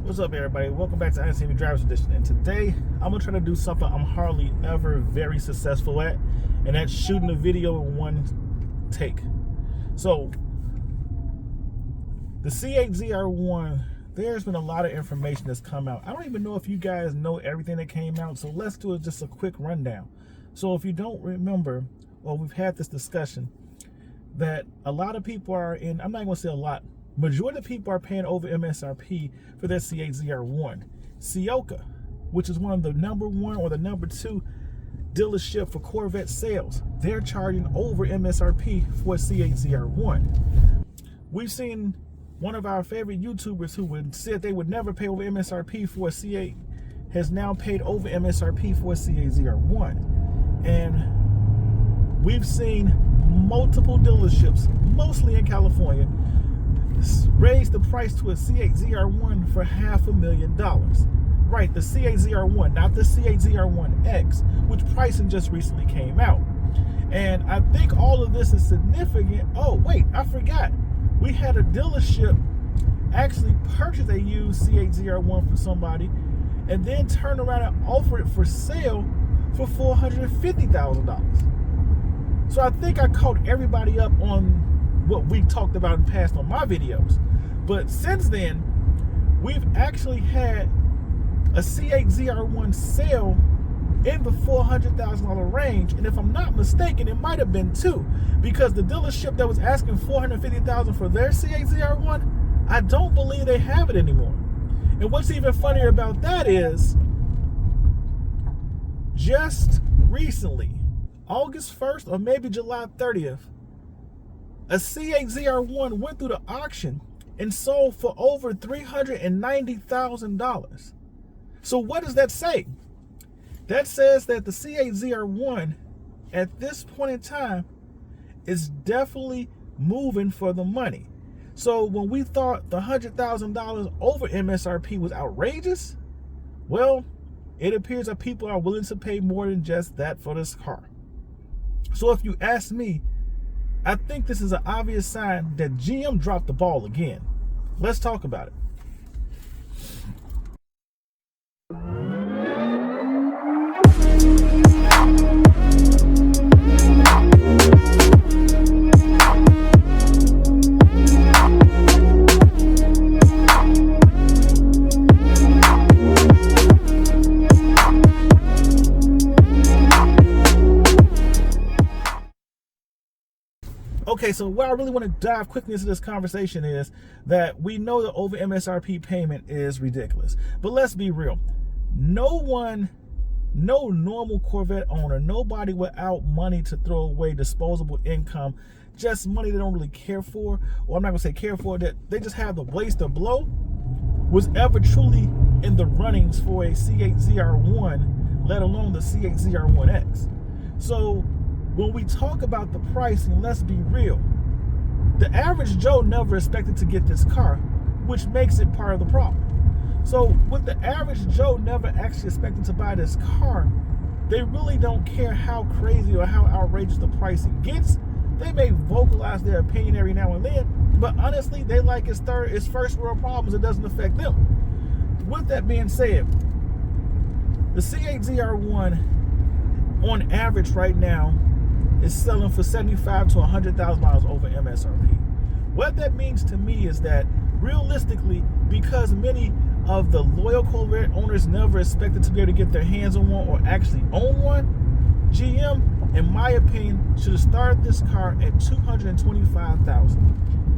What's up, everybody? Welcome back to ICNV Drivers Edition. And today I'm gonna try to do something I'm hardly ever very successful at, and that's shooting a video in one take. So the C8 ZR1, there's been a lot of information that's come out. I don't even know if you guys know everything that came out, so let's do just a quick rundown. So if you don't remember, or we've had this discussion, that a lot of people are in, I'm not gonna say a lot, majority of people are paying over MSRP for their C8 ZR1. Ciocca, which is one of the #1 or the #2 dealership for Corvette sales, they're charging over MSRP for a C8 ZR1. We've seen one of our favorite YouTubers who said they would never pay over MSRP for a C8 has now paid over MSRP for a C8 ZR1. And we've seen multiple dealerships, mostly in California, raise the price to a C8 ZR1 for $500,000. Right, the C8 ZR1, not the C8 ZR1X, which pricing just recently came out. And I think all of this is significant. Oh, wait, I forgot. We had a dealership actually purchase a used C8 ZR1 from somebody and then turn around and offer it for sale for $450,000. So I think I caught everybody up on what we talked about in the past on my videos. But since then, we've actually had a C8 ZR1 sale in the $400,000 range, and if I'm not mistaken, it might have been two, because the dealership that was asking $450,000 for their C8 ZR1, I don't believe they have it anymore. And what's even funnier about that is, just recently, August 1st or maybe July 30th, a C8 ZR1 went through the auction and sold for over $390,000. So what does that say? That says that the C8 ZR1 at this point in time is definitely moving for the money. So when we thought the $100,000 over MSRP was outrageous, well, it appears that people are willing to pay more than just that for this car. So if you ask me, I think this is an obvious sign that GM dropped the ball again. Let's talk about it. Okay, so what I really want to dive quickly into this conversation is that we know the over MSRP payment is ridiculous. But let's be real. No normal Corvette owner, nobody without money to throw away, disposable income, just money they don't really care for, or I'm not going to say care for, that they just have the ways to blow, was ever truly in the runnings for a C8 ZR1, let alone the C8 ZR1X. So when we talk about the pricing, let's be real. The average Joe never expected to get this car, which makes it part of the problem. So with the average Joe never actually expecting to buy this car, they really don't care how crazy or how outrageous the pricing gets. They may vocalize their opinion every now and then, but honestly, they like it's first world problems. It doesn't affect them. With that being said, the C8 ZR1 on average right now is selling for $75,000 to $100,000 over MSRP. What that means to me is that realistically, because many of the loyal Corvette owners never expected to be able to get their hands on one or actually own one, GM, in my opinion, should have started this car at $225,000.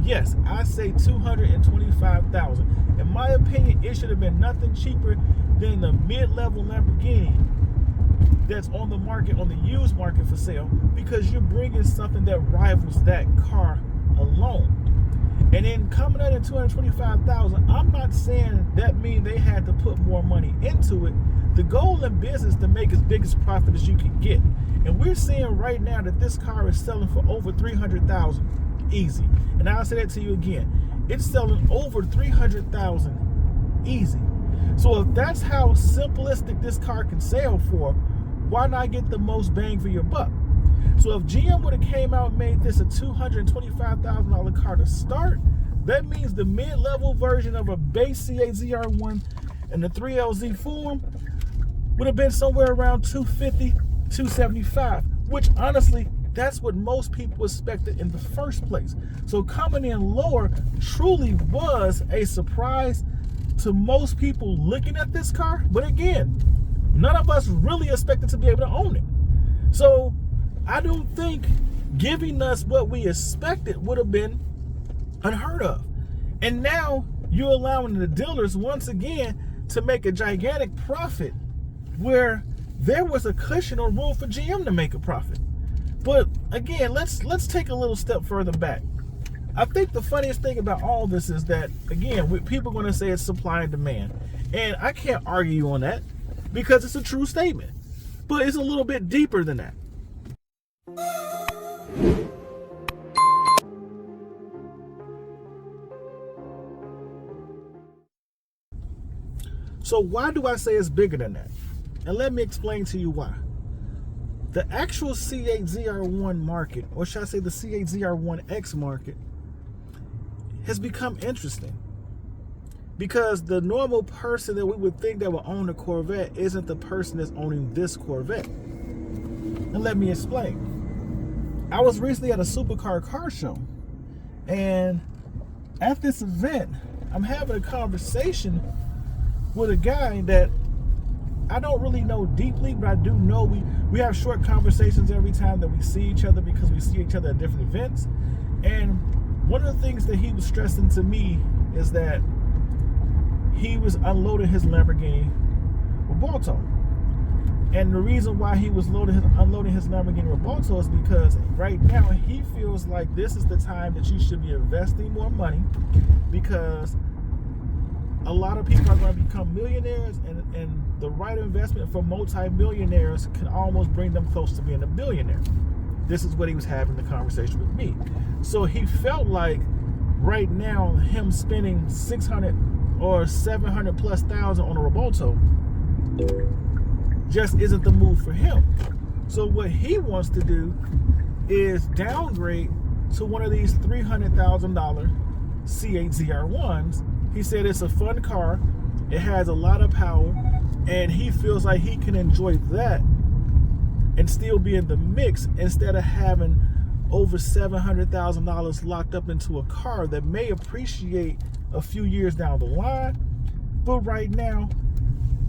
Yes, I say $225,000. In my opinion, it should have been nothing cheaper than the mid-level Lamborghini that's on the market, on the used market for sale, because you're bringing something that rivals that car alone. And then coming out at $225,000, I'm not saying that means they had to put more money into it. The goal in business is to make as big as profit as you can get. And we're seeing right now that this car is selling for over $300,000 easy. And I'll say that to you again. It's selling over $300,000 easy. So if that's how simplistic this car can sell for, why not get the most bang for your buck? So if GM would have came out and made this a $225,000 car to start, That means the mid-level version of a base C8 ZR1 and the 3LZ form would have been somewhere around $250, $275, which honestly, that's what most people expected in the first place. So coming in lower truly was a surprise to most people looking at this car. But again, none of us really expected to be able to own it. So I don't think giving us what we expected would have been unheard of. And now you're allowing the dealers once again to make a gigantic profit where there was a cushion or room for GM to make a profit. But again, let's take a little step further back. I think the funniest thing about all this is that, again, people are going to say it's supply and demand. And I can't argue on that because it's a true statement. But it's a little bit deeper than that. So why do I say it's bigger than that? And let me explain to you why. The actual C8 ZR1 market, or should I say the C8 ZR1X market, has become interesting. Because the normal person that we would think that will own a Corvette isn't the person that's owning this Corvette. And let me explain. I was recently at a supercar car show. And at this event, I'm having a conversation with a guy that I don't really know deeply, but I do know we have short conversations every time that we see each other because we see each other at different events. And one of the things that he was stressing to me is that he was unloading his Lamborghini Rebalto. And the reason why he was unloading his Lamborghini Rebalto is because right now he feels like this is the time that you should be investing more money, because a lot of people are going to become millionaires, and the right investment for multi-millionaires can almost bring them close to being a billionaire. This is what he was having the conversation with me. So he felt like right now him spending $600 or $700 plus thousand on a Rebalto just isn't the move for him. So what he wants to do is downgrade to one of these $300,000 C8 ZR1s. He said it's a fun car, it has a lot of power, and he feels like he can enjoy that and still be in the mix instead of having over $700,000 locked up into a car that may appreciate a few years down the line. But right now,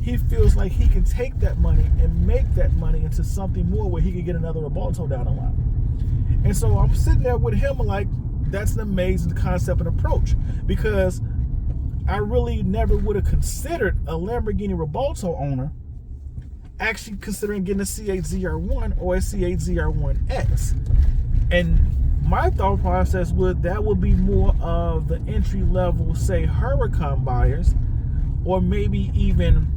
he feels like he can take that money and make that money into something more where he can get another Rebalto down the line. And so I'm sitting there with him like, that's an amazing concept and approach, because I really never would have considered a Lamborghini Rebalto owner actually considering getting a C8 ZR1 or a C8 ZR1X. And my thought process would be more of the entry level, say, Huracan buyers, or maybe even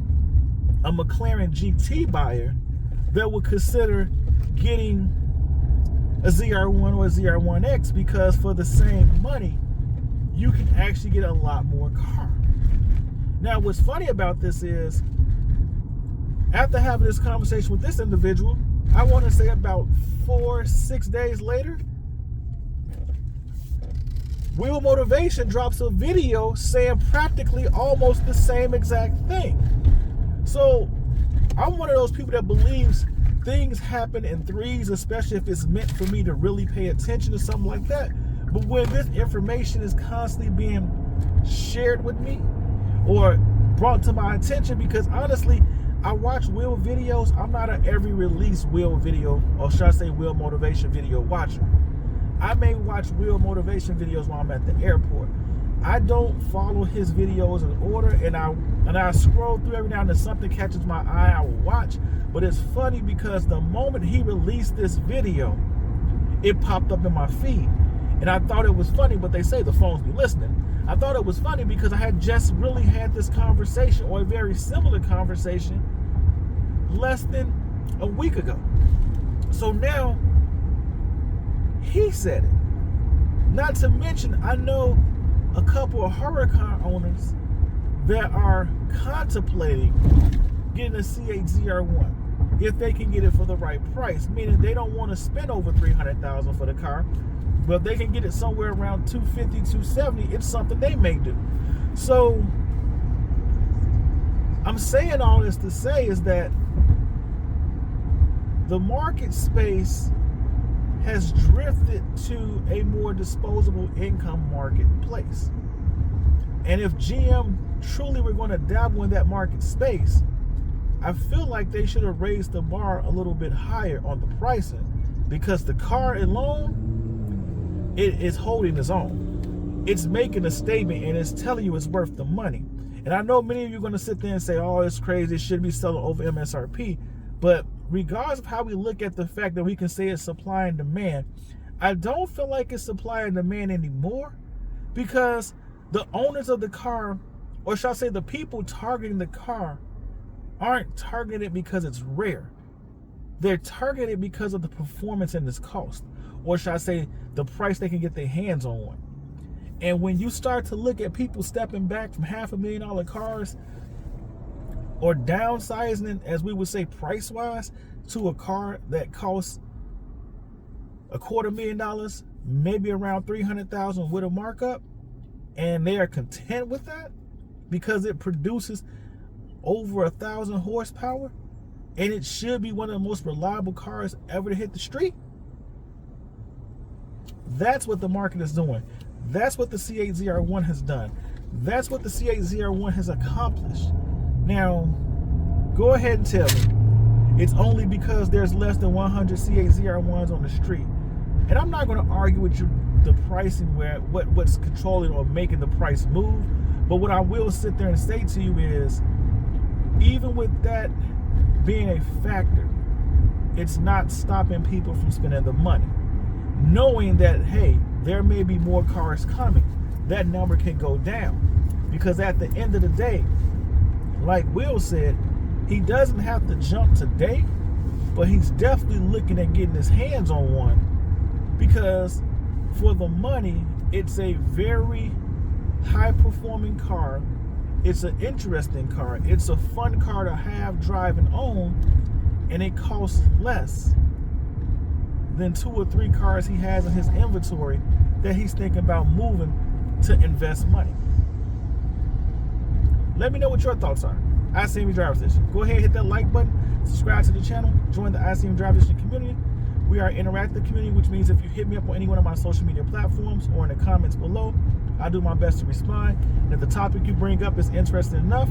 a McLaren GT buyer that would consider getting a ZR1 or a ZR1X, because for the same money you can actually get a lot more car. Now, what's funny about this is, after having this conversation with this individual, I want to say about 4-6 days later, Wheel Motivation drops a video saying practically almost the same exact thing. So I'm one of those people that believes things happen in threes, especially if it's meant for me to really pay attention to something like that. But when this information is constantly being shared with me or brought to my attention, because honestly, I watch Wheel videos. I'm not an every release Wheel video, or should I say Wheel Motivation video watcher. I may watch Wheel Motivation videos while I'm at the airport. I don't follow his videos in order, and I scroll through every now and then something catches my eye, I will watch. But it's funny because the moment he released this video, it popped up in my feed. And I thought it was funny, but they say the phones be listening. I thought it was funny because I had just really had this conversation, or a very similar conversation, less than a week ago. So now he said it. Not to mention, I know a couple of Huracan owners that are contemplating getting a C8 ZR1. if they can get it for the right price, meaning they don't want to spend over $300,000 for the car, but if they can get it somewhere around $250, $270, it's something they may do. So I'm saying all this to say is that the market space has drifted to a more disposable income marketplace. And if GM truly were going to dabble in that market space, I feel like they should have raised the bar a little bit higher on the pricing, because the car alone, it is holding its own. It's making a statement and it's telling you it's worth the money. And I know many of you are going to sit there and say, oh, it's crazy, it should be selling over MSRP. But regardless of how we look at the fact that we can say it's supply and demand, I don't feel like it's supply and demand anymore, because the owners of the car, or shall I say the people targeting the car, aren't targeted because it's rare. They're targeted because of the performance and its cost, or shall I say the price they can get their hands on one. And when you start to look at people stepping back from $500,000 cars, or downsizing it, as we would say price-wise, to a car that costs $250,000, maybe around $300,000 with a markup, and they are content with that because it produces over 1,000 horsepower, and it should be one of the most reliable cars ever to hit the street. That's what the market is doing. That's what the C8 ZR1 has done. That's what the C8 ZR1 has accomplished. Now, go ahead and tell me it's only because there's less than 100 C8 ZR1s on the street. And I'm not going to argue with you the pricing, where what's controlling or making the price move. But what I will sit there and say to you is, even with that being a factor, it's not stopping people from spending the money. Knowing that, hey, there may be more cars coming, that number can go down. Because at the end of the day, like Will said, he doesn't have to jump today, but he's definitely looking at getting his hands on one, because for the money, it's a very high-performing car. It's an interesting car. It's a fun car to have, drive, and own, and it costs less than 2 or 3 cars he has in his inventory that he's thinking about moving to invest money. Let me know what your thoughts are. ICNV Driver's Edition. Go ahead and hit that like button, subscribe to the channel, join the ICNV Driver's Edition community. We are an interactive community, which means if you hit me up on any one of my social media platforms or in the comments below, I do my best to respond. And if the topic you bring up is interesting enough,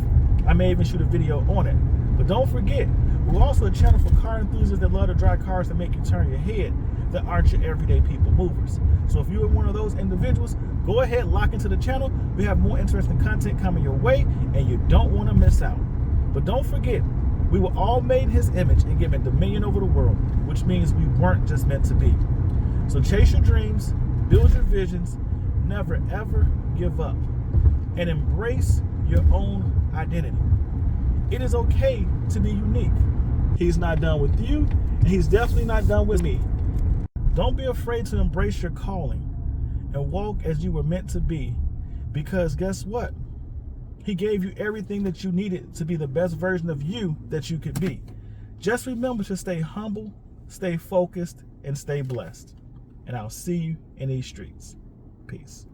I may even shoot a video on it. But don't forget, we're also a channel for car enthusiasts that love to drive cars that make you turn your head, that aren't your everyday people movers. So if you're one of those individuals, go ahead, lock into the channel. We have more interesting content coming your way, and you don't want to miss out. But don't forget, we were all made in his image and given dominion over the world, which means we weren't just meant to be. So chase your dreams, build your visions, never ever give up, and embrace your own identity. It is okay to be unique. He's not done with you, and he's definitely not done with me. Don't be afraid to embrace your calling and walk as you were meant to be, because guess what? He gave you everything that you needed to be the best version of you that you could be. Just remember to stay humble, stay focused, and stay blessed. And I'll see you in these streets. Peace.